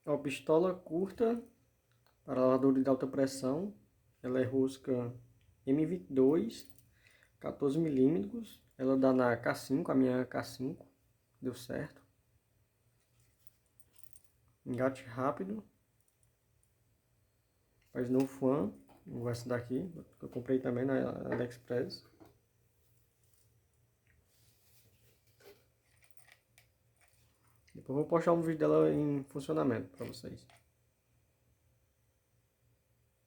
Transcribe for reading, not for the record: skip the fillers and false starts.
Ó, pistola curta para lavador de alta pressão. Ela é rosca M22, 14 milímetros. Ela dá na K5, a minha K5. Deu certo. Engate rápido. Faz no fan. Essa daqui, que eu comprei também na AliExpress. Depois eu vou postar um vídeo dela em funcionamento para vocês.